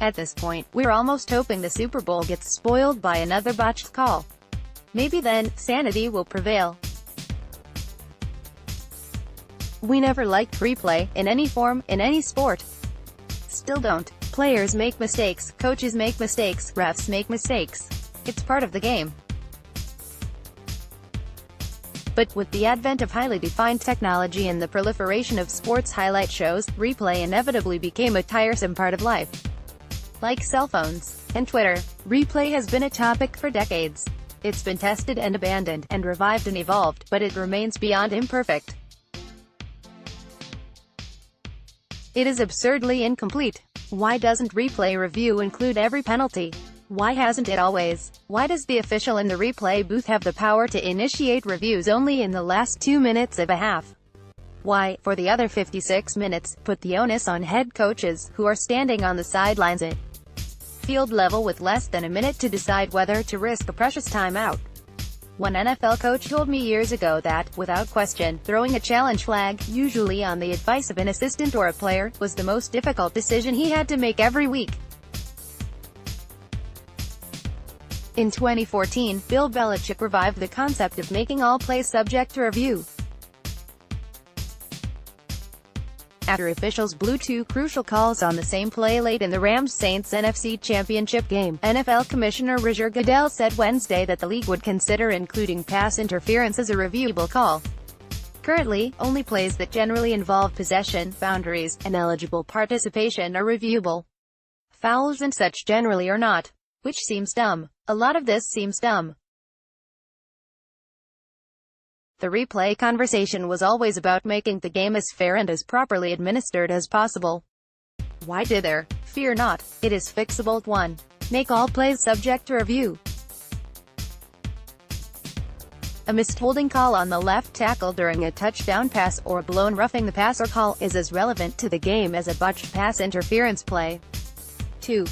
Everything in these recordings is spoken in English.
At this point, we're almost hoping the Super Bowl gets spoiled by another botched call. Maybe then, sanity will prevail. We never liked replay, in any form, in any sport. Still don't. Players make mistakes, coaches make mistakes, refs make mistakes. It's part of the game. But with the advent of highly defined technology and the proliferation of sports highlight shows, replay inevitably became a tiresome part of life. Like cell phones and Twitter, replay has been a topic for decades. It's been tested and abandoned, and revived and evolved, but it remains beyond imperfect. It is absurdly incomplete. Why doesn't replay review include every penalty? Why hasn't it always? Why does the official in the replay booth have the power to initiate reviews only in the last 2 minutes of a half? Why, for the other 56 minutes, put the onus on head coaches, who are standing on the sidelines at field level with less than a minute to decide whether to risk a precious timeout? One NFL coach told me years ago that, without question, throwing a challenge flag, usually on the advice of an assistant or a player, was the most difficult decision he had to make every week. In 2014, Bill Belichick revived the concept of making all plays subject to review. After officials blew 2 crucial calls on the same play late in the Rams-Saints NFC Championship game, NFL Commissioner Roger Goodell said Wednesday that the league would consider including pass interference as a reviewable call. Currently, only plays that generally involve possession, boundaries, and eligible participation are reviewable. Fouls and such generally are not. Which seems dumb. A lot of this seems dumb. The replay conversation was always about making the game as fair and as properly administered as possible. Why dither? Fear not. It is fixable. 1. Make all plays subject to review. A missed holding call on the left tackle during a touchdown pass, or a blown roughing the passer call, is as relevant to the game as a botched pass interference play. 2.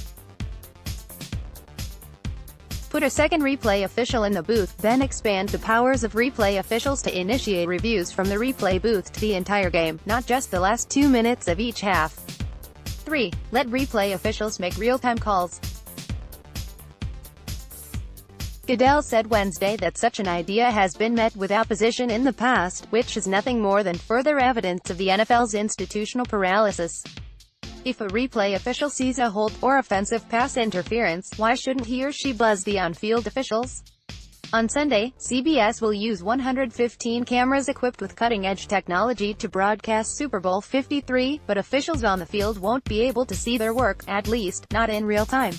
Put a second replay official in the booth, then expand the powers of replay officials to initiate reviews from the replay booth to the entire game, not just the last 2 minutes of each half. 3. Let replay officials make real-time calls. Goodell said Wednesday that such an idea has been met with opposition in the past, which is nothing more than further evidence of the NFL's institutional paralysis. If a replay official sees a hold, or offensive pass interference, why shouldn't he or she buzz the on-field officials? On Sunday, CBS will use 115 cameras equipped with cutting-edge technology to broadcast Super Bowl 53, but officials on the field won't be able to see their work, at least, not in real time.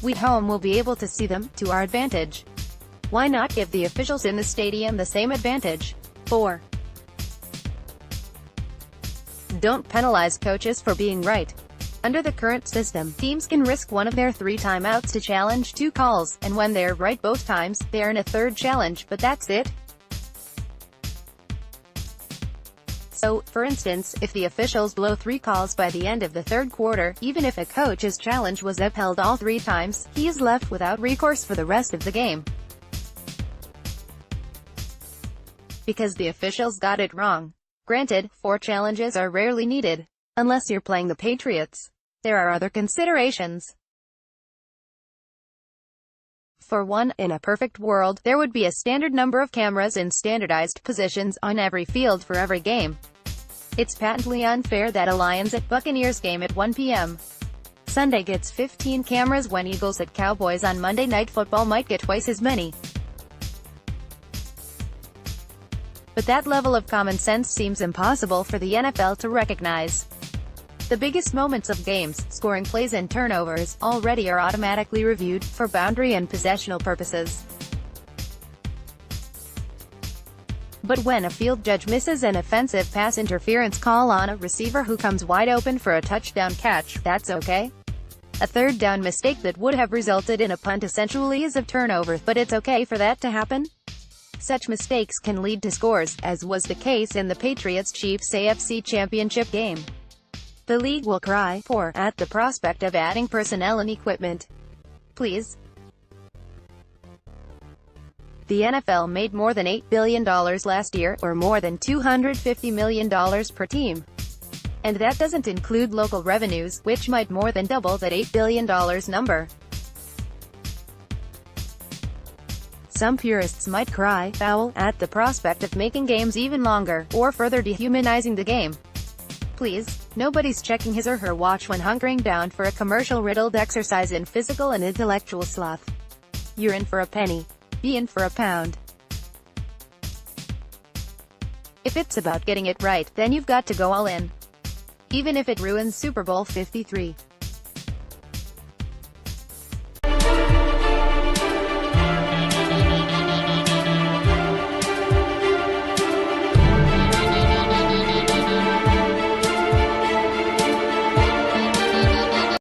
We at home will be able to see them, to our advantage. Why not give the officials in the stadium the same advantage? 4. Don't penalize coaches for being right. Under the current system, teams can risk one of their 3 timeouts to challenge 2 calls, and when they're right both times, they earn a 3rd challenge, but that's it. So, for instance, if the officials blow 3 calls by the end of the 3rd quarter, even if a coach's challenge was upheld all 3 times, he is left without recourse for the rest of the game. Because the officials got it wrong. Granted, 4 challenges are rarely needed. Unless you're playing the Patriots. There are other considerations. For one, in a perfect world, there would be a standard number of cameras in standardized positions on every field for every game. It's patently unfair that a Lions at Buccaneers game at 1 p.m. Sunday gets 15 cameras when Eagles at Cowboys on Monday Night Football might get twice as many. But that level of common sense seems impossible for the NFL to recognize. The biggest moments of games, scoring plays and turnovers, already are automatically reviewed, for boundary and possessional purposes. But when a field judge misses an offensive pass interference call on a receiver who comes wide open for a touchdown catch, that's okay. A 3rd down mistake that would have resulted in a punt essentially is a turnover, but it's okay for that to happen? Such mistakes can lead to scores, as was the case in the Patriots-Chiefs AFC Championship game. The league will cry poor at the prospect of adding personnel and equipment. Please. The NFL made more than $8 billion last year, or more than $250 million per team. And that doesn't include local revenues, which might more than double that $8 billion number. Some purists might cry foul at the prospect of making games even longer, or further dehumanizing the game. Please, nobody's checking his or her watch when hunkering down for a commercial-riddled exercise in physical and intellectual sloth. You're in for a penny. Be in for a pound. If it's about getting it right, then you've got to go all in. Even if it ruins Super Bowl 53.